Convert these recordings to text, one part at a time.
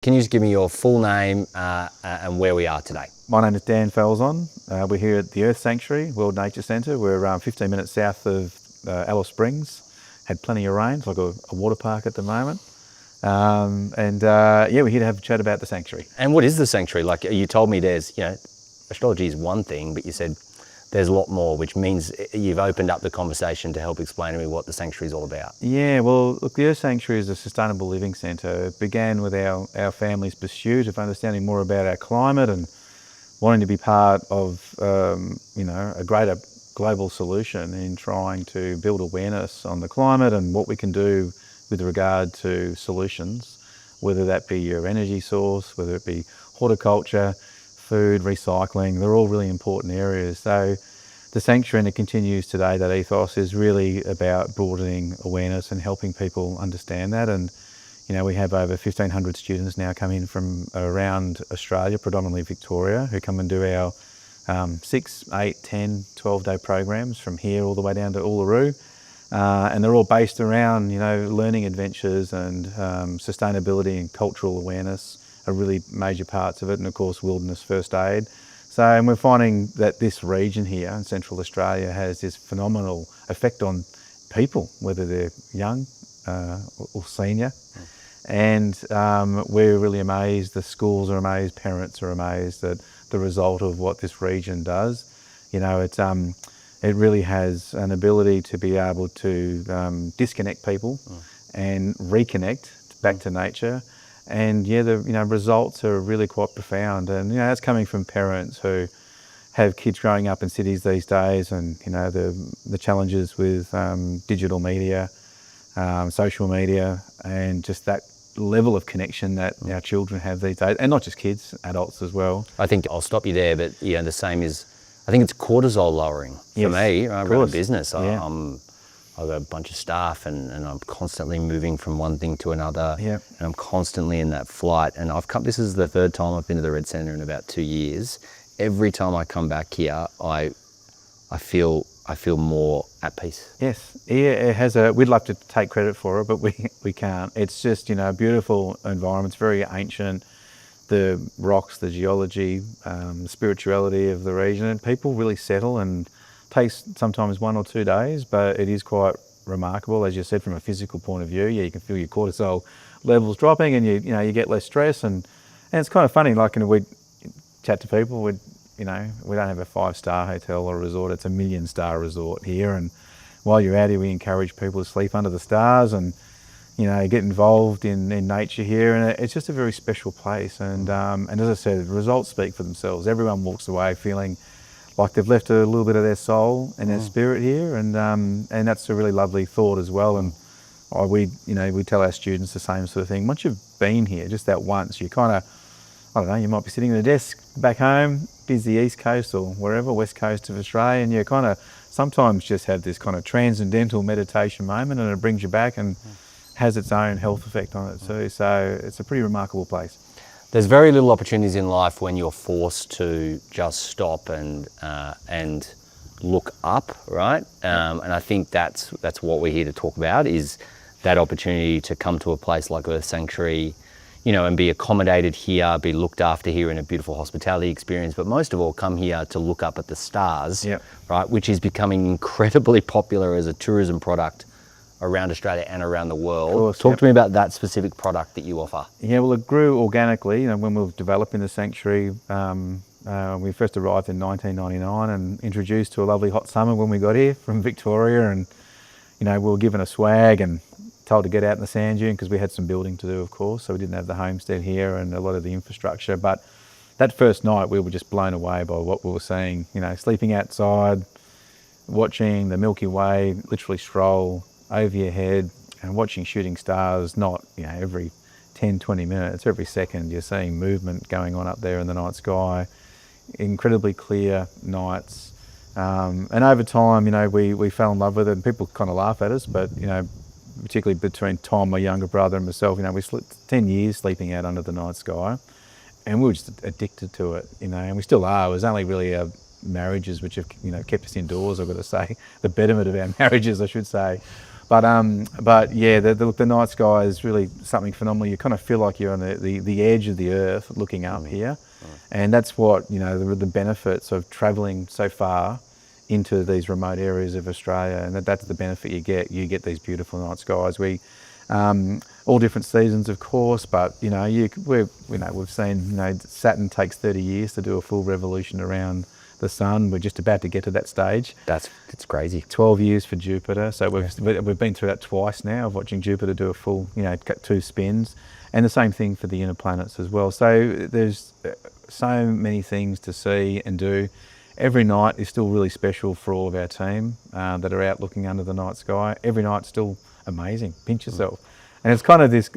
can you just give me your full name and where we are today? My name is Dan Falzon. We're here at the Earth Sanctuary, World Nature Centre. We're 15 minutes south of Alice Springs. Had plenty of rain, it's like a water park at the moment. Yeah, we're here to have a chat about the sanctuary. And what is the sanctuary? Like you told me there's, astrology is one thing, but you said there's a lot more, which means you've opened up the conversation to help explain to me what the sanctuary is all about. Yeah, well, look, the Earth Sanctuary is a sustainable living centre. It began with our family's pursuit of understanding more about our climate and wanting to be part of, a greater global solution in trying to build awareness on the climate and what we can do with regard to solutions, whether that be your energy source, whether it be horticulture, food, recycling. They're all really important areas. So the sanctuary, and it continues today, that ethos is really about broadening awareness and helping people understand that. And we have over 1,500 students now come in from around Australia, predominantly Victoria, who come and do our 6, 8, 10, 12-day programs from here all the way down to Uluru. And they're all based around, learning adventures and sustainability and cultural awareness are really major parts of it, and of course wilderness first aid. So, and we're finding that this region here in Central Australia has this phenomenal effect on people, whether they're young or senior. And we're really amazed, the schools are amazed, parents are amazed at the result of what this region does. It really has an ability to be able to disconnect people and reconnect back to nature. And yeah, the results are really quite profound. And that's coming from parents who have kids growing up in cities these days, and the challenges with digital media, social media, and just that level of connection that our children have these days, and not just kids, adults as well. I think I'll stop you there, but the same is, I think it's cortisol lowering for me. I run a business. I've got a bunch of staff, and I'm constantly moving from one thing to another. And I'm constantly in that flight. And this is the third time I've been to the Red Centre in about 2 years. Every time I come back here, I feel more at peace. Yes, it has we'd love to take credit for it, but we can't. It's just, a beautiful environment. It's very ancient. The rocks, the geology, the spirituality of the region, and people really settle, and takes sometimes 1 or 2 days, but it is quite remarkable, as you said, from a physical point of view. Yeah, you can feel your cortisol levels dropping, and you get less stress, and it's kind of funny. Like, we chat to people. We don't have a 5-star hotel or resort. It's a 1 million-star resort here, and while you're out here, we encourage people to sleep under the stars and get involved in nature here, and it's just a very special place. And as I said, the results speak for themselves. Everyone walks away feeling like they've left a little bit of their soul and their spirit here, and that's a really lovely thought as well. And we tell our students the same sort of thing. Once you've been here, just that once, you kind of, I don't know, you might be sitting at a desk back home, busy East Coast or wherever, West Coast of Australia, and you kind of sometimes just have this kind of transcendental meditation moment, and it brings you back and has its own health effect on it too. So it's a pretty remarkable place. There's very little opportunities in life when you're forced to just stop and look up, right? And I think that's what we're here to talk about, is that opportunity to come to a place like Earth Sanctuary, and be accommodated here, be looked after here in a beautiful hospitality experience, but most of all, come here to look up at the stars, right? Which is becoming incredibly popular as a tourism product around Australia and around the world. Of course, Talk to me about that specific product that you offer. Yeah, well, it grew organically. When we were developing the sanctuary, we first arrived in 1999 and introduced to a lovely hot summer when we got here from Victoria, and we were given a swag and told to get out in the sand dune because we had some building to do, of course, so we didn't have the homestead here and a lot of the infrastructure. But that first night we were just blown away by what we were seeing, sleeping outside, watching the Milky Way literally stroll over your head and watching shooting stars, not every 10, 20 minutes, every second you're seeing movement going on up there in the night sky, incredibly clear nights. And over time, we fell in love with it, and people kind of laugh at us, but particularly between Tom, my younger brother, and myself, we slept 10 years sleeping out under the night sky, and we were just addicted to it, and we still are. It was only really our marriages which have kept us indoors, I've got to say, the betterment of our marriages, I should say. But yeah, the night sky is really something phenomenal. You kind of feel like you're on the edge of the earth looking up here. And that's what, the benefits of travelling so far into these remote areas of Australia, and that's the benefit you get. You get these beautiful night skies. All different seasons, of course, but we've seen Saturn takes 30 years to do a full revolution around the sun. We're just about to get to that stage. It's crazy. 12 years for Jupiter. So we've been through that twice now, of watching Jupiter do a full 2 spins, and the same thing for the inner planets as well. So there's so many things to see and do. Every night is still really special for all of our team that are out looking under the night sky. Every night's still amazing. Pinch yourself. And it's kind of this,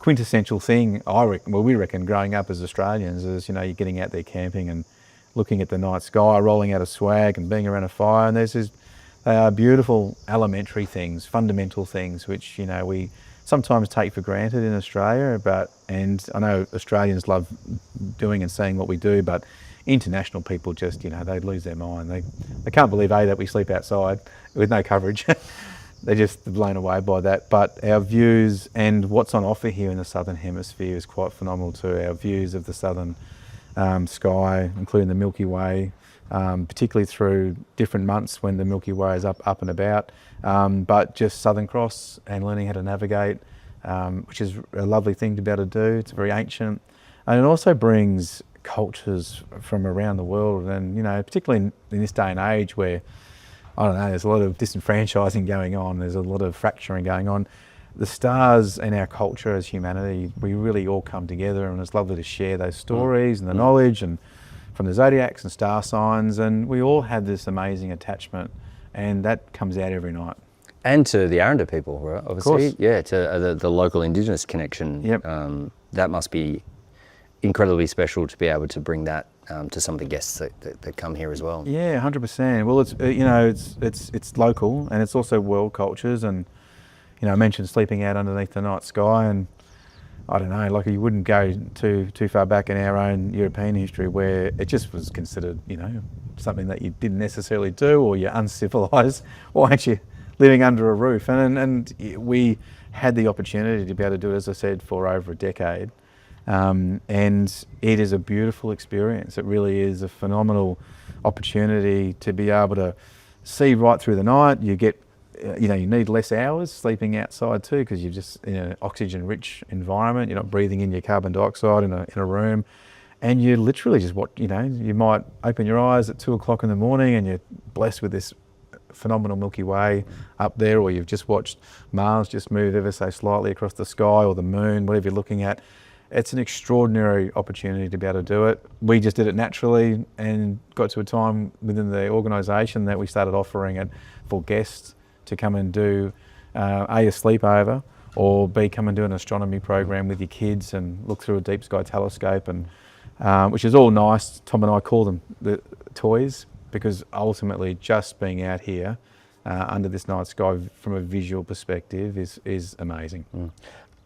quintessential thing, we reckon, growing up as Australians, is, you're getting out there camping and looking at the night sky, rolling out a swag and being around a fire. And there's these beautiful elementary things, fundamental things, which, we sometimes take for granted in Australia. And I know Australians love doing and saying what we do, but international people just, they lose their mind. They can't believe, that we sleep outside with no coverage. They're just blown away by that. But our views and what's on offer here in the Southern Hemisphere is quite phenomenal too. Our views of the southern sky, including the Milky Way, particularly through different months when the Milky Way is up and about. But just Southern Cross and learning how to navigate, which is a lovely thing to be able to do. It's very ancient. And it also brings cultures from around the world, and particularly in this day and age where, I don't know, there's a lot of disenfranchising going on, there's a lot of fracturing going on. The stars and our culture as humanity, we really all come together, and it's lovely to share those stories and the knowledge, and from the zodiacs and star signs, and we all have this amazing attachment, and that comes out every night. And to the Aranda people, right? Obviously, course. To the local Indigenous connection. Yep. That must be incredibly special to be able to bring that to some of the guests that come here as well. Yeah, 100%. Well, it's local, and it's also world cultures, and I mentioned sleeping out underneath the night sky, and I don't know, like, you wouldn't go too far back in our own European history where it just was considered, something that you didn't necessarily do, or you're uncivilized. Why aren't you living under a roof? And we had the opportunity to be able to do it, as I said, for over a decade. And it is a beautiful experience. It really is a phenomenal opportunity to be able to see right through the night. You get, you need less hours sleeping outside too, because you're just in an oxygen-rich environment. You're not breathing in your carbon dioxide in a room, and you literally just you might open your eyes at 2 o'clock in the morning, and you're blessed with this phenomenal Milky Way up there, or you've just watched Mars just move ever so slightly across the sky, or the moon, whatever you're looking at. It's an extraordinary opportunity to be able to do it. We just did it naturally, and got to a time within the organisation that we started offering it for guests to come and do a sleepover, or B, come and do an astronomy program with your kids and look through a deep sky telescope, and which is all nice. Tom and I call them the toys, because ultimately just being out here under this night sky from a visual perspective is amazing.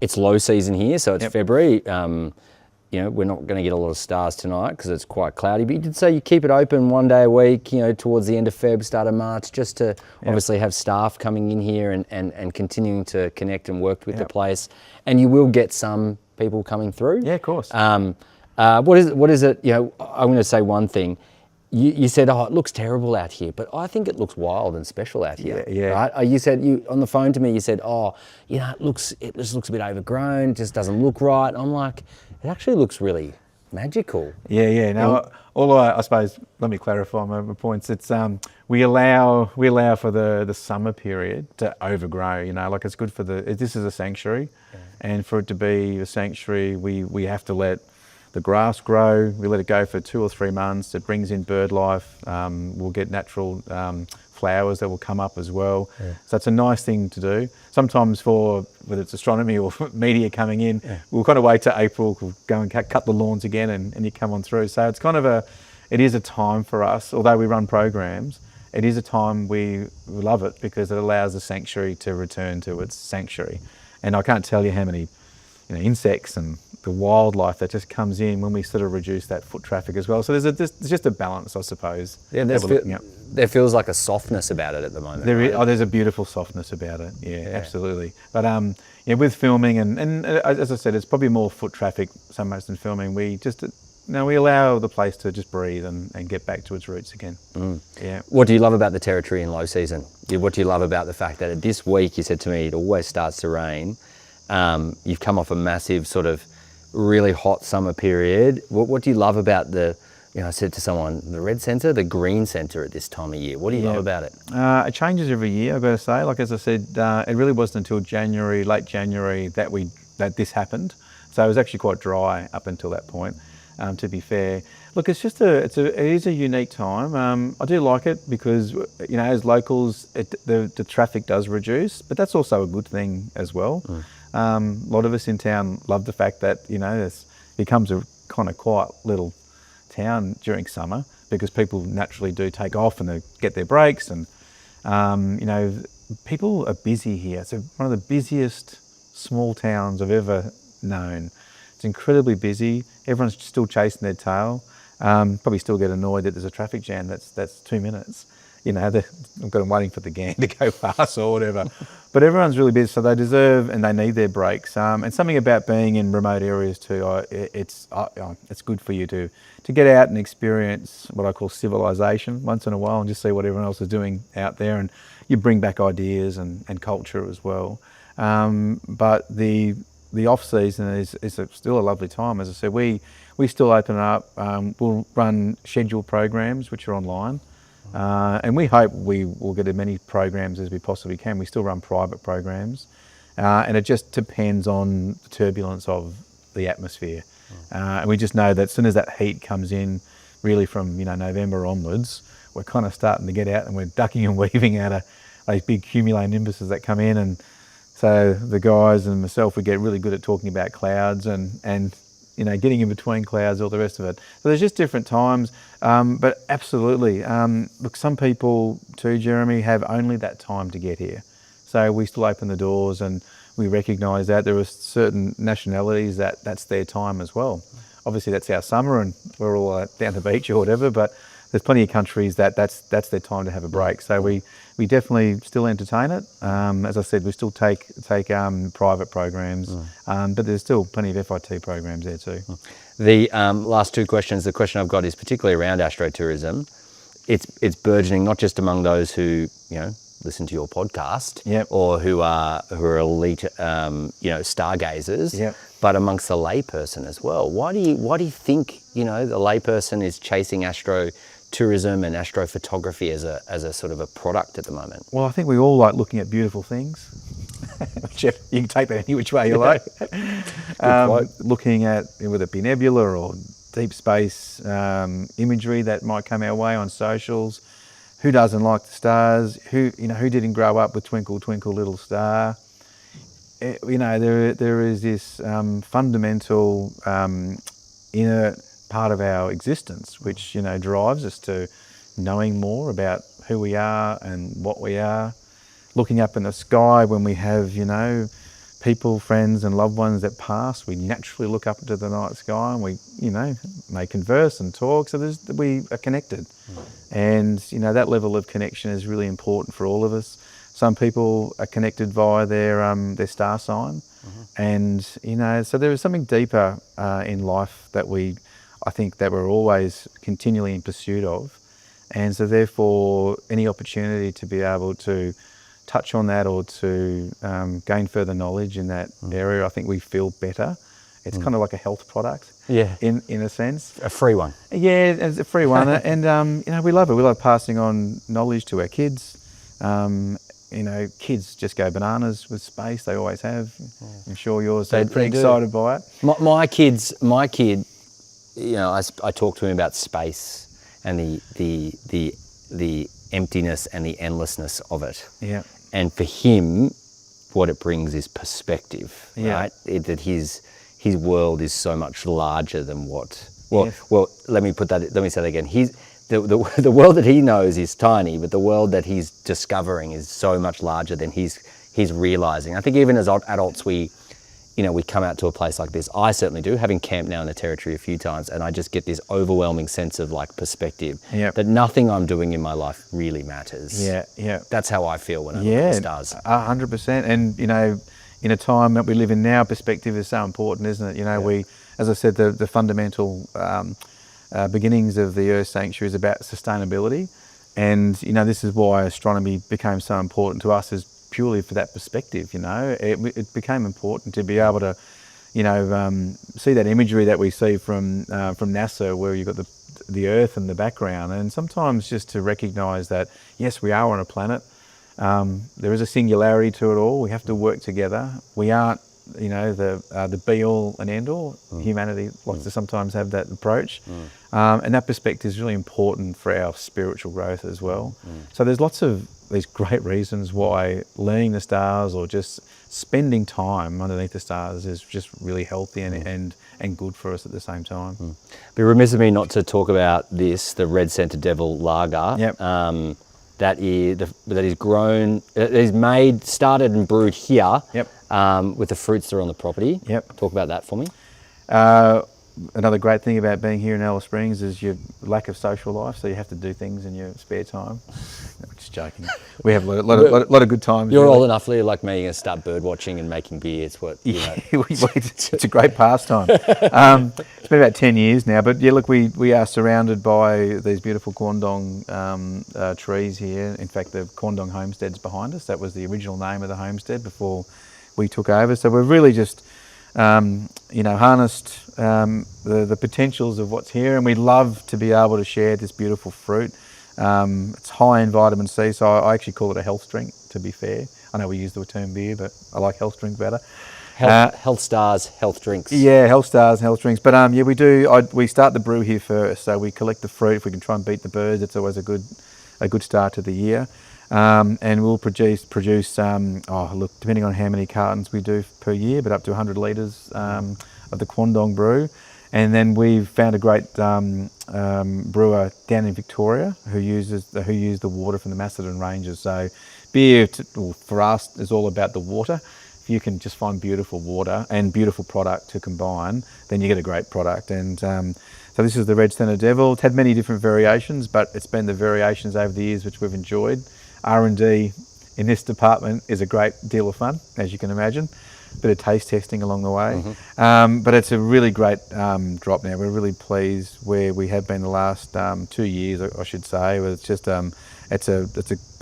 It's low season here, so it's Yep. February. We're not going to get a lot of stars tonight because it's quite cloudy, but you did say you keep it open one day a week, towards the end of Feb, start of March, just to obviously have staff coming in here and continuing to connect and work with the place. And you will get some people coming through. Yeah, of course. What is it? I'm going to say one thing. You said, it looks terrible out here, but I think it looks wild and special out here. Yeah. Right? You said, on the phone to me, you said, it just looks a bit overgrown, it just doesn't look right. And I'm like, it actually looks really magical. Yeah. No, I suppose, let me clarify my points. It's we allow for the summer period to overgrow. Like, it's good for this is a sanctuary, and for it to be a sanctuary, we have to let the grass grow. We let it go for 2 or 3 months. It brings in bird life. We'll get natural flowers that will come up as well. Yeah. So it's a nice thing to do. Sometimes for, whether it's astronomy or media coming in, we'll kind of wait till April, we'll go and cut the lawns again, and you come on through. So it's kind of it is a time for us, although we run programs, it is a time we love it, because it allows the sanctuary to return to its sanctuary. And I can't tell you how many insects and the wildlife that just comes in when we sort of reduce that foot traffic as well. So there's just a balance, I suppose. Yeah, there feels like a softness about it at the moment. There's a beautiful softness about it. Yeah, absolutely. But with filming and as I said, it's probably more foot traffic so much than filming. We just we allow the place to just breathe and get back to its roots again. Yeah. What do you love about the territory in low season? What do you love about the fact that this week, you said to me, it always starts to rain. You've come off a massive sort of really hot summer period. What do you love about I said to someone, the red centre, the green centre at this time of year? What do you love about it? It changes every year, I've got to say. Like, as I said, it really wasn't until late January that this happened. So it was actually quite dry up until that point, to be fair. Look, it is a unique time. I do like it because, as locals, the traffic does reduce, but that's also a good thing as well. A lot of us in town love the fact that, it becomes a kind of quiet little town during summer because people naturally do take off and they get their breaks and, people are busy here. It's one of the busiest small towns I've ever known. It's incredibly busy. Everyone's still chasing their tail. Probably still get annoyed that there's a traffic jam that's 2 minutes. I've got them waiting for the gang to go past or whatever. But everyone's really busy, so they deserve and they need their breaks. And something about being in remote areas too, it's good for you to get out and experience what I call civilization once in a while and just see what everyone else is doing out there, and you bring back ideas and culture as well. But the off season is still a lovely time. As I said, we still open up. We'll run scheduled programs which are online. And we hope we will get as many programs as we possibly can. We still run private programs, and it just depends on the turbulence of the atmosphere. And we just know that as soon as that heat comes in, really from November onwards, we're kind of starting to get out and we're ducking and weaving out of those big cumulonimbuses that come in. And so the guys and myself, we get really good at talking about clouds and getting in between clouds, all the rest of it. So there's just different times, but absolutely. Look, some people too, Jeremy, have only that time to get here. So we still open the doors and we recognise that there are certain nationalities that's their time as well. Obviously that's our summer and we're all down the beach or whatever, but there's plenty of countries that's their time to have a break. So we definitely still entertain it. As I said, we still take private programs, but there's still plenty of FIT programs there too. The last two questions, the question I've got is particularly around astrotourism. It's burgeoning not just among those who listen to your podcast, or who are elite stargazers, but amongst the layperson as well. Why do you think the layperson is chasing astrotourism and astrophotography as a sort of a product at the moment? Well, I think we all like looking at beautiful things. You can take that any which way you like. Looking at whether it be nebula or deep space imagery that might come our way on socials. Who doesn't like the stars? Who didn't grow up with Twinkle Twinkle Little Star? There is this fundamental inner part of our existence which drives us to knowing more about who we are and what we are. Looking up in the sky when we have people, friends and loved ones that pass, we naturally look up into the night sky and we may converse and talk, so we are connected. And that level of connection is really important for all of us. Some people are connected via their star sign, and so there is something deeper in life that I think that we're always continually in pursuit of. And so therefore any opportunity to be able to touch on that or to gain further knowledge in that area, I think we feel better. It's kind of like a health product, in a sense. A free one. Yeah, it's a free one, and we love it. We love passing on knowledge to our kids. Kids just go bananas with space. They always have. I'm sure yours are pretty excited by it. My kid, I talk to him about space and the emptiness and the endlessness of it. Yeah. And for him, what it brings is perspective, right? That his world is so much larger than what. Well, let me say that again. The world that he knows is tiny, but the world that he's discovering is so much larger than he's realizing. I think even as adults, we you know, we come out to a place like this. I certainly do, having camped now in the Territory a few times, and I just get this overwhelming sense of like perspective that nothing I'm doing in my life really matters. Yeah. That's how I feel when I look at the stars. 100%. And, you know, in a time that we live in now, perspective is so important, isn't it? You know, we, as I said, the fundamental beginnings of the Earth Sanctuary is about sustainability. And, you know, this is why astronomy became so important to us, is purely for that perspective. You know, it became important to be able to, you know, see that imagery that we see from NASA, where you've got the Earth in the background, and sometimes just to recognise that, yes, we are on a planet. There is a singularity to it all. We have to work together. We aren't, you know, the be all and end all. Humanity likes to sometimes have that approach, and that perspective is really important for our spiritual growth as well. So there's lots of these great reasons why learning the stars or just spending time underneath the stars is just really healthy and good for us at the same time. Be remiss of me not to talk about this, the Red Centre Devil Lager. That is grown, it is made, started and brewed here with the fruits that are on the property. Talk about that for me. Another great thing about being here in Alice Springs is your lack of social life, so you have to do things in your spare time. No, just joking. We have a lot of good times. You're old enough, Lee, like me, you're going to start bird watching and making beer. It's what, you know. It's a great pastime. It's been about 10 years now, but yeah, look, we are surrounded by these beautiful Quandong trees here. In fact, the Quandong homestead's behind us. That was the original name of the homestead before we took over. So we've really just you know, harnessed the potentials of what's here, and we love to be able to share this beautiful fruit. It's high in vitamin C, so I actually call it a health drink, to be fair. I know we use the term beer, but I like health drink better. Health stars, health drinks. Yeah, health stars, health drinks. But yeah, we start the brew here first, so we collect the fruit. If we can try and beat the birds, it's always a good start to the year. And we'll produce look, depending on how many cartons we do per year, but up to 100 litres of the Quandong brew. And then we've found a great brewer down in Victoria who used the water from the Macedon Ranges. So beer for us is all about the water. If you can just find beautiful water and beautiful product to combine, then you get a great product. And so this is the Red Centre Devil. It's had many different variations, but it's been the variations over the years which we've enjoyed. R&D in this department is a great deal of fun, as you can imagine. Bit of taste testing along the way, but it's a really great drop now. We're really pleased where we have been the last 2 years, I should say. It's just it's a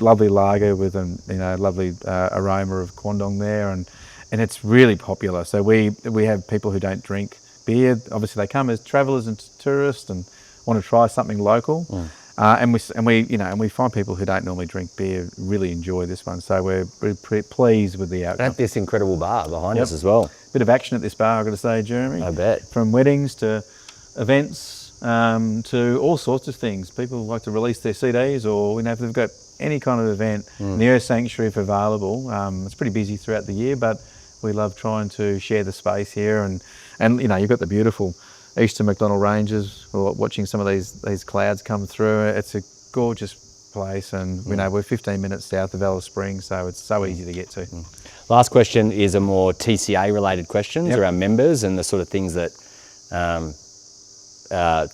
lovely lager with a lovely aroma of Quandong there, and it's really popular. So we have people who don't drink beer. Obviously, they come as travellers and tourists and want to try something local. And we find people who don't normally drink beer really enjoy this one. So we're pretty pleased with the outcome. At this incredible bar behind us as well. Bit of action at this bar, I've got to say, Jeremy. I bet. From weddings to events to all sorts of things. People like to release their CDs, or if they've got any kind of event. The Earth Sanctuary, if available, it's pretty busy throughout the year, but we love trying to share the space here. And you've got the beautiful Eastern McDonald Ranges. We're watching some of these clouds come through. It's a gorgeous place, and we're 15 minutes south of Alice Springs, so it's so easy to get to. Last question is a more TCA related question around members and the sort of things that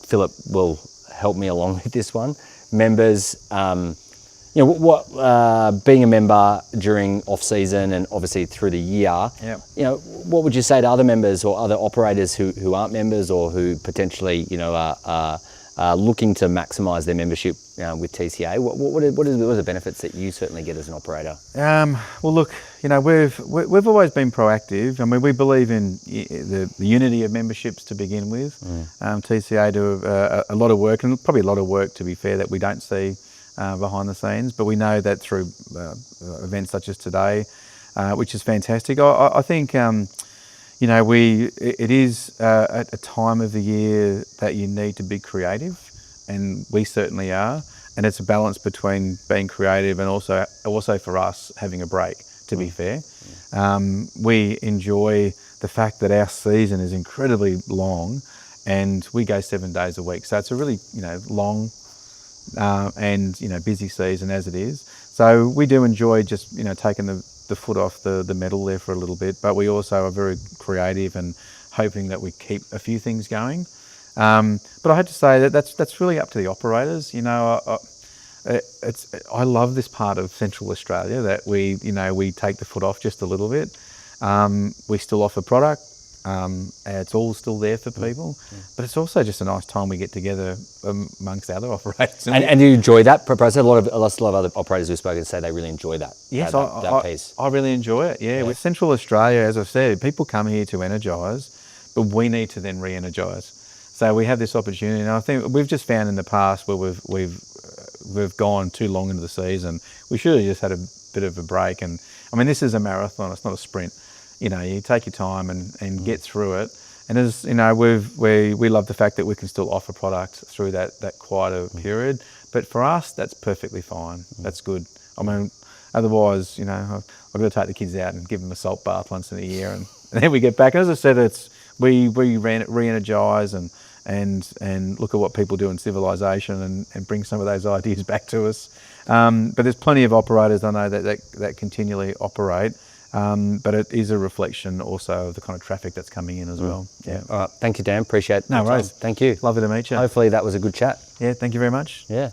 Philip will help me along with this one. Members, being a member during off season and obviously through the year, what would you say to other members or other operators who aren't members, or who potentially are looking to maximise their membership with TCA? What are the benefits that you certainly get as an operator? Well, look, we've always been proactive. I mean, we believe in the unity of memberships to begin with. TCA do a lot of work, and probably a lot of work, to be fair, that we don't see behind the scenes, but we know that through events such as today, which is fantastic. I think it is a time of the year that you need to be creative, and we certainly are. And it's a balance between being creative and also for us having a break, to be fair. We enjoy the fact that our season is incredibly long, and we go 7 days a week. So it's a really long and busy season as it is. So we do enjoy just taking the foot off the metal there for a little bit, but we also are very creative and hoping that we keep a few things going. But I had to say that that's really up to the operators. You know, I love this part of Central Australia that we take the foot off just a little bit. We still offer product. It's all still there for people, but it's also just a nice time we get together amongst other operators. And do you enjoy that process? A lot of other operators we've spoken to say they really enjoy that. Yes, that piece. I really enjoy it. Yeah, with Central Australia, as I've said, people come here to energise, but we need to then re-energise. So we have this opportunity, and I think we've just found in the past where we've gone too long into the season. We should have just had a bit of a break. And I mean, this is a marathon; it's not a sprint. You know, you take your time and get through it. And as you know, we love the fact that we can still offer product through that quieter period. But for us, that's perfectly fine. That's good. I mean, otherwise, you know, I've got to take the kids out and give them a salt bath once in a year, and then we get back. As I said, we re-energise and look at what people do in civilization and bring some of those ideas back to us. But there's plenty of operators I know that continually operate. But it is a reflection also of the kind of traffic that's coming in as well. Yeah. All right. Thank you, Dan. Appreciate it. No worries. Thank you. Lovely to meet you. Hopefully that was a good chat. Yeah, thank you very much. Yeah.